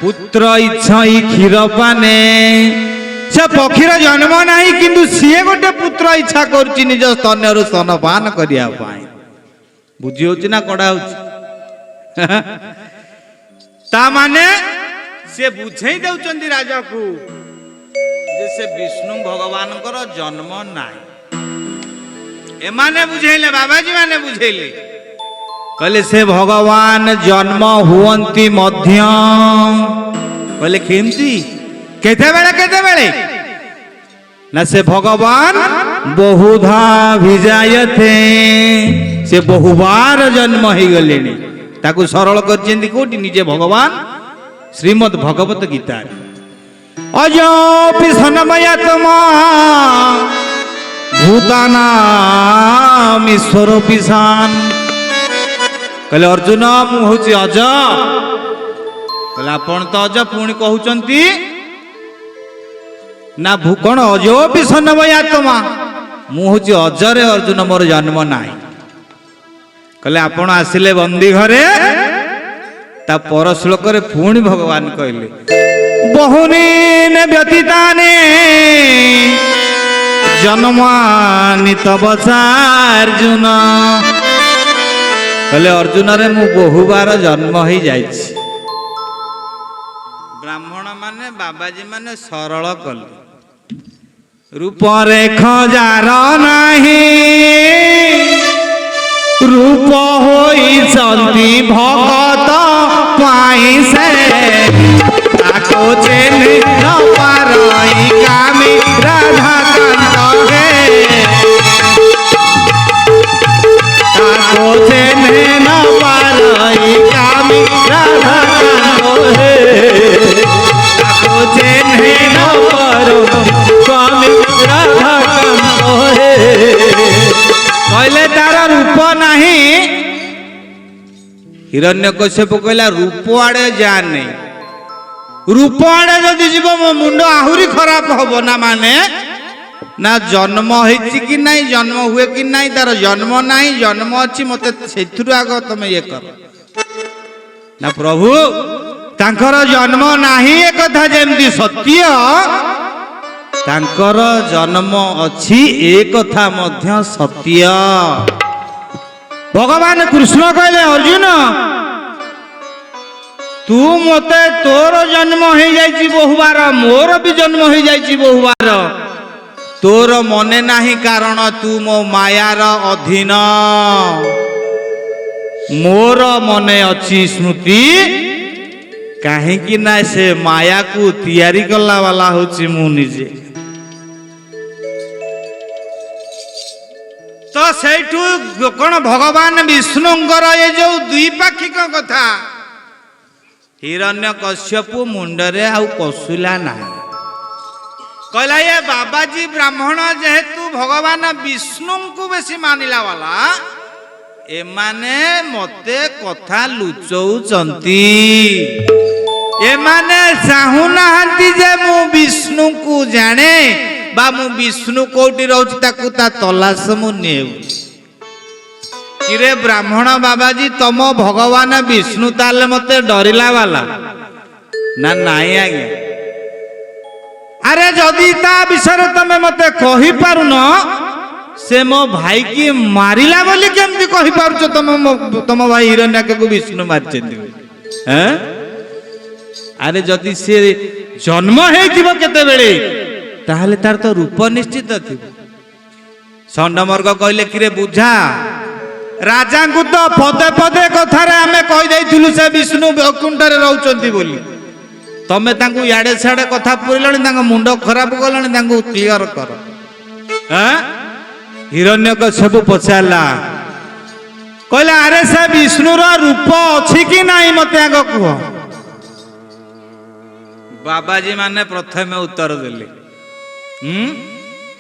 पुत्र इच्छई क्षीर पाने से पक्षीर जन्म नहीं किंतु सी गोटे पुत्र इच्छा करुच्ची निज स्तन स्तनपान करने बुझी हो ना कड़ा हो माने से बुझे दौरान राजा को से विष्णु भगवान जन्म नहीं एमाने बुझेले बाबाजी माने बुझेले कहले से भगवान जन्म हुवंती मध्य कहले केमती केते बेले ना से भगवान बहुधा विजायते से बहुबार जन्म हो गले ताकू सरल कर कोटी निजे भगवान श्रीमद् भगवत गीता अजोपि सनमयात्मा भूतानाम ईश्वर पिशान कहले अर्जुन मु होची अज कहले आपण तो अज पुणी कहउचंती ना भूकण अजोपि सनमयात्मा मु होची अजरे अर्जुन मोर जन्म नाही कहले आपण आसिले बंदी घरे ता पर श्लोक रे पुणी भगवान कहले बहुनी ने व्यतीताने जन्मानि तव अर्जुन कहले अर्जुन रे मु बहुबार जन्म हो जाइछि ब्राह्मण माने बाबाजी माने सरल कले रूप रेख जार नाही रूप होई चंदी भगत पाई से ताको चेने न पारई कामी राधा कांत हे ताको चेने न पारई कामी राधा कांत हे ताको चेने न पारई कामी राधा कांत हे कहले तार रूप नहीं हिरण्यकश्यप कहला रूप आड़े जाने रूप आड़े जदि जीव मो मुंड आहुरी खराब हब ना माने ना जन्म होइछि कि नहीं जन्म हुए कि नहीं तार जन्म नहीं जन्म अछि मते सेथुरु आग तमे ये कर ना प्रभु तांकर जन्म नाही ए कथा जेमति सत्य तांकर जन्म अछि ए कथा मध्य सत्य भगवान कृष्ण कहले अर्जुन तू मते तोर जन्म हो जाइछि बहुबार मोर भी जन्म हो जाइछि बहुबार तोर मने नाही कारण तू मो मायार अधीन मोर मने अछि स्मृति काहे कि ना से माया को तैयारी करला वाला होछि मु निजे तो सेठू कौन भगवान विष्णुंकर ये जो द्विपाक्षिक कथा हिरण्यकश्यप मुंडरे आउ पशुला ना कहला ये बाबाजी ब्राह्मण जेहेतु भगवान विष्णु को बेसी मानिला वाला एमाने मते कथा लुचौचंती एमाने चाहू नाहंती जे मु विष्णु को जाने बा मु विष्णु कोटी रहउछि ताकू ता तलाश मु नेउ किरे ब्राह्मण बाबाजी तम भगवान विष्णु ताले मते डरिला वाला ना नाही आगे अरे जदि ता विषय तमे मते कहि पारुन से मो भाई की मारिला बोली केमति कहि पारुछ तम भाई हिरण्यक को विष्णु मारचेंदी हैं अरे जदि से जन्म हेतिबो केते बेले ताहले तार तो रूप निश्चित थी षंडमर्ग कहले कि रे बुझा राजा को तो पदे पदे कथारे आमे कहि दैथिलु से विष्णु वैकुंठरे रहउचंती बोली तमे तांकु याडे छाडे कथा पुरलणी तांग मुंड खराब गलणी तांकु क्लियर कर हैं हिरण्यकश्यप पचारला कहला अरे से विष्णुर रूप अछि कि नाही मते आग कह बाबाजी माने प्रथमे उत्तर देले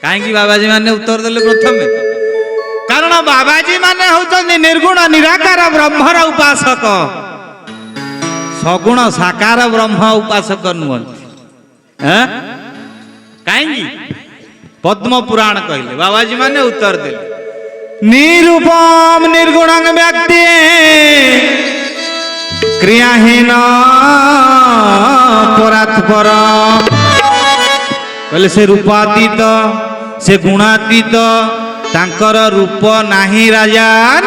कहीं बाबाजी माने उत्तर देले प्रथमे कारण बाबाजी माने होचंदी निर्गुण निराकार ब्रह्मर उपासक सगुण साकार ब्रह्म उपासक नुहंती हैं कहीं पद्म पुराण कहले बाबाजी माने उत्तर देले निरूपम निर्गुणं व्यक्ति क्रियाहीन परात्पर कहले से रूपातीत से गुणातीत तांकर रूप नाही राजान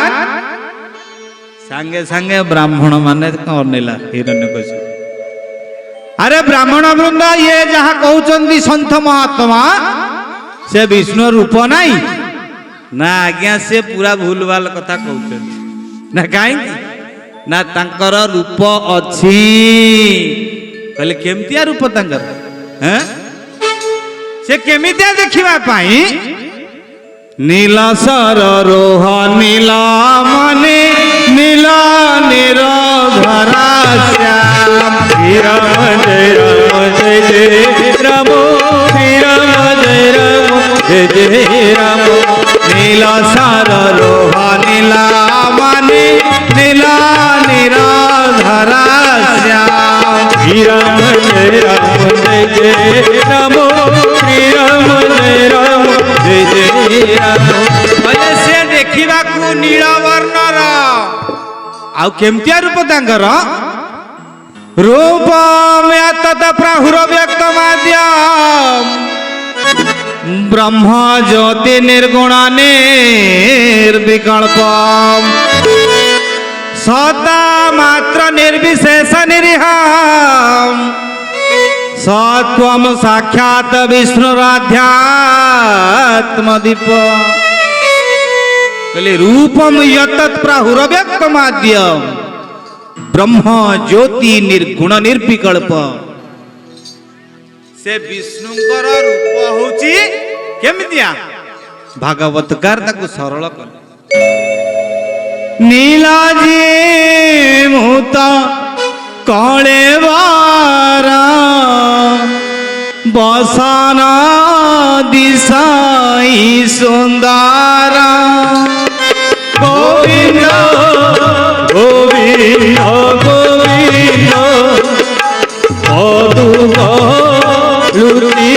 सांगे सांगे ब्राह्मण माने अनेला हिरण्यकशिपु अरे ब्राह्मण वृंद ये जहाँ कहउचंदी संत महात्मा से विष्णु रूप नहीं ना आज्ञा से पूरा भूल भाल कथा कहउचंदी ना काई ना तांकर रूप अछि कहले केमतिया रूप तांकर हैं से केमितिया देखिबा पाई नील सररोह नील मने नील निरधरा श्याम राम जय राम जय राम जय राम जय राम नील सररोह नील मने नील निरधरा श्याम राम जय राम राम जय राम जय राम से देखा नील वर्णर आउ केमतिया रूप तांकर रूप प्राहुर व्यक्त माध्यम ब्रह्म ज्योति निर्गुण निर्विकल्प सदा मात्र निर्विशेष निरीहम सत्वम साक्षात विष्णुराध्यात्मदीप कहले रूपम यतत् प्राहुर व्यक्त माध्यम ब्रह्म ज्योति निर्गुण निर्विकल्प से विष्णुंकर रूप होची केमितिया भागवतकार ताकू सरल कले नीलाजी मुत कळेवारा बसन दिशाई सुंदर गोविंद गोविंद गोविंद अदुक लुटी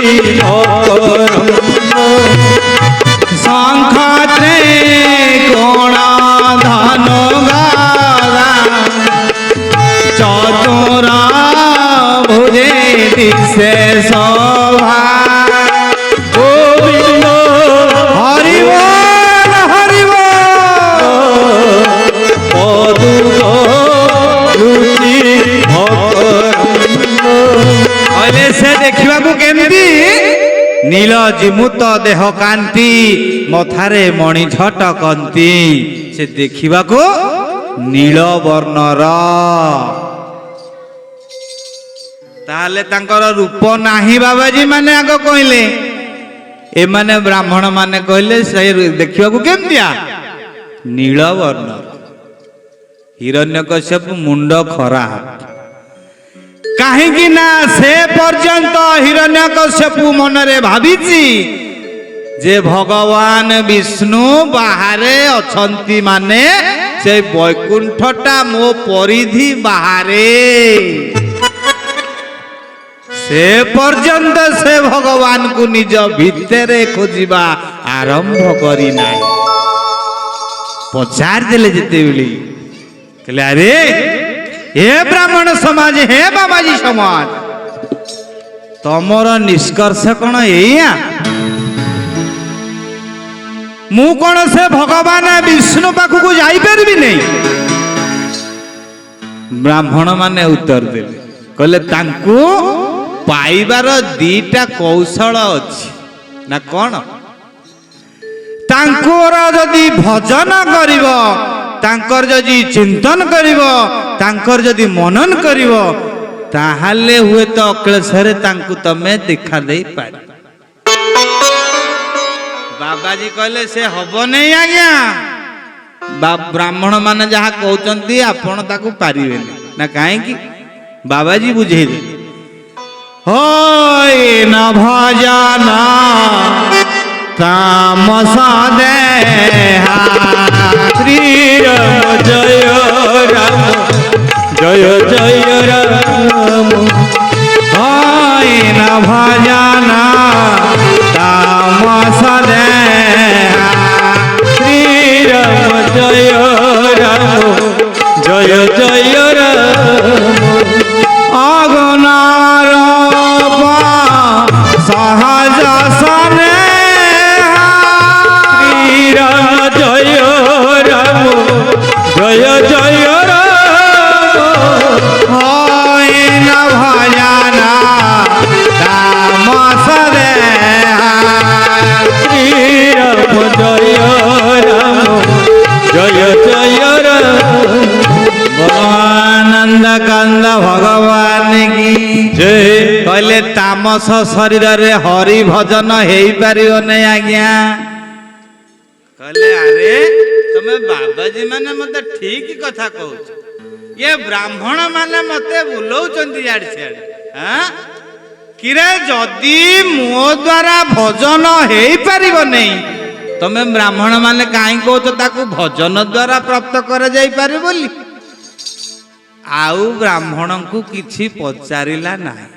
शंखत्रे कोणा धन गादा चतुरा भुजे दिशे शोभा गोविंद हरि बोल हरि बोल अदुक लुटी कहले से देखा केमती नील जिमुत देह कांति मथारे मणि झटकंती से देखा नील वर्णर ताले तांकर रूप नाही बाबाजी माने आग कहले ए माने ब्राह्मण माने कहले से देखा केमतिया नील वर्णर हिरण्यकश्यप मुंड खरा कहीं ना से पर्यंत हिरण्यकश्यपु मनरे भाविची जे भगवान विष्णु बाहरे अछंती माने से वैकुंठटा मो परिधि बाहरे से पर्यंत से भगवान को निज भितरे खोजिबा आरंभ करी नाही पचार देले जेते बेली कहले अरे हे ब्राह्मण समाज हे बाबाजी समाज तमर निष्कर्ष कौन एया मु कौन से भगवान विष्णु पाखु जाई परबी नहीं ब्राह्मण माने उत्तर देले कहले तांकु पाइबार दीटा कौशल अछि ना कौन तांकोर जदि भजन करिवो तांकर जदि चिंतन करिवो तांकर जदि मनन करिवो ताहाले हुए तो अक्लेशरे तांकु तमे देखा दे पारि बाबाजी कहले से हबो नहीं आज्ञा ब्राह्मण माने जहा कहउचंती आपण ताकु पारिबे ना काहे कि बाबाजी बुझे दे होय न भजना तामस देहा श्री राम जय राम जय जय राम होय न भजना तामस देहा श्री राम जय राम जय जय राम तामस शरीर रे हरि भजन हेई पारियो नै आज्ञा कहले अरे तमे बाबाजी माने मते ठीक कथा कहउछ ये ब्राह्मण माने मते बुलौचंती याड छेड हां किरे जदी मो द्वारा भजन हेई पारिबो नै तमे ब्राह्मण माने काई कहउछ ताकू भजन द्वारा प्राप्त कर जाई पारि बोली आउ ब्राह्मण को किछि पचारिला नाही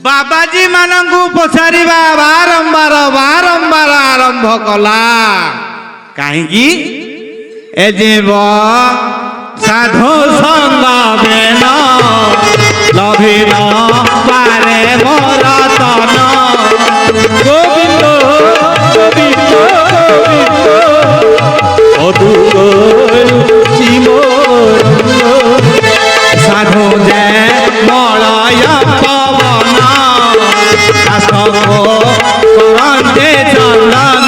बाबाजी मानंगु पचारिबा बारंबार बारंबार आरंभ कला काहेकि ए जीव साधु संग बेन लभिन पारे मोर तन गोविंद गोविंद साधु जे मलय पवन करते चंदन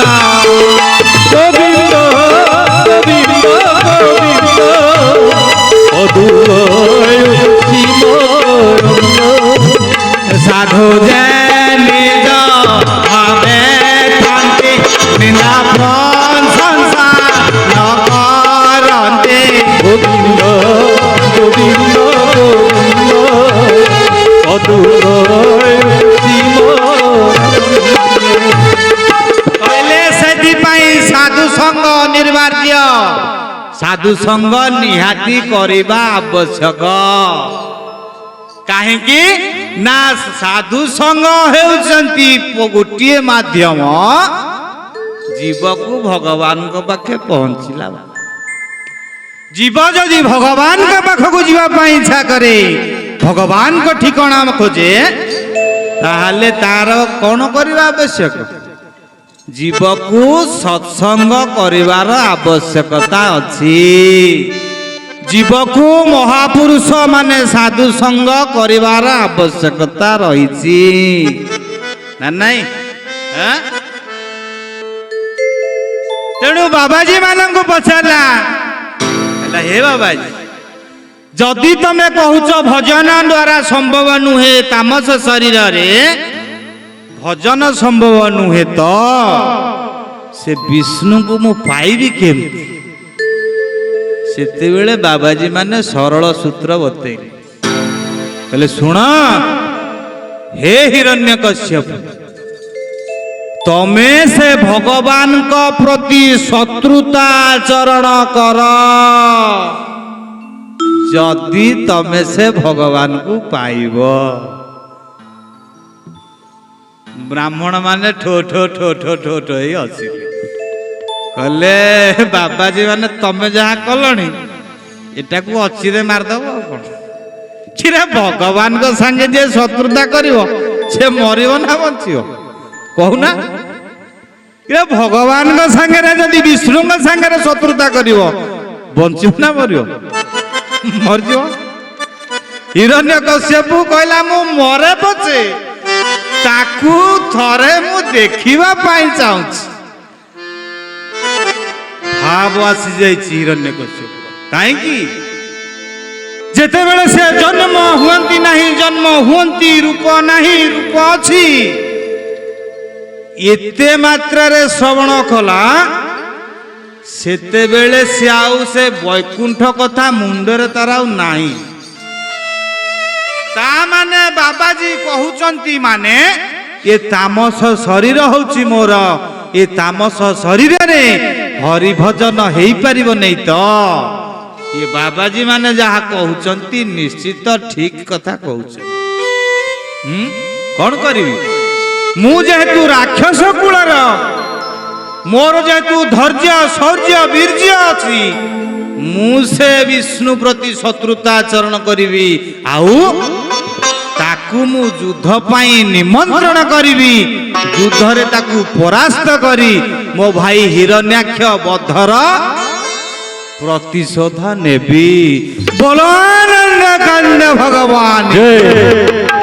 गोविंद गोविंद साधु जे निज भावे शांति निंदा प्रशंसा न करते गोविंद गोविंद कहले से साधु संग निर्वार्य साधु संग निहाती करिबा आवश्यक काहेकि ना साधु संग हेउचंती गोटिए माध्यम जीव को भगवान को पाखे पहुंचला जीव जदि भगवान के पाखक जीवा पाई इच्छा करे भगवान को ठिकाना खोजे ताहले तार कौन करबा आवश्यक जीव को सत्संग करिवार आवश्यकता अछि जीव को महापुरुष माने साधु संग करिवार आवश्यकता रहिछि ना नहीं हां तेणु बाबाजी मानंको पचारला हे बाबाजी जदि तमे कहूच भजन द्वारा संभव नुहे तामस शरीर रे भजन संभव नुहे तो से विष्णु को मु पाइबी केमती सेते बेले बाबाजी माने सरल सूत्र बतैले कहले सुन हे हिरण्यकश्यप तमे से भगवान को प्रति शत्रुता आचरण कर जदि तमे से भगवान को पाइब ब्राह्मण माने ठो ठो ठो ठो ठो ठो ही हसिले कहले बाबाजी माने तमे जहा कलणी एटा को अच्छी रे मारदब कौन किरे भगवान को संगे जे शत्रुता करिवो से मरिवो ना बंचियो कहूना किरे भगवान को संगे रे जदी विष्णु को संगे रे शत्रुता करिवो बंचियो ना मरियो मरजियो हिरण्यकश्यप कहला मु मरे पछे ताकू थरे मु देखिबा पाई चाहूछि भाव आसी जाइछि हिरण्यकश्यप काहे की जेते बेले से जन्म हुअंती नहीं जन्म हुअंती रूप नहीं रूप अछि एते मात्रा रे श्रवण कला सेते बेले से आउ से वैकुंठ कथा मुंडरे ताराउ नाही ता माने बाबाजी कहउचंती माने ये तामस शरीर होउची मोर ये तामस शरीर रे हरि भजन हेई परिबो नै तो ये बाबाजी माने जहा कहउचंती निश्चित ठीक कथा कहउछ कोन करिवि मु जेहेतु राक्षस कुलर मोर जेहेतु धैर्य शौर्य वीर्य अछि मु से विष्णु प्रति शत्रुता आचरण करिवि आउ ताकू मु युद्ध पाई निमंत्रण करिवि युद्ध रे ताकू परास्त करी मो भाई हिरण्याक्ष बद्धर प्रतिशोध नेबी बोलो आनंद कंद भगवान जय।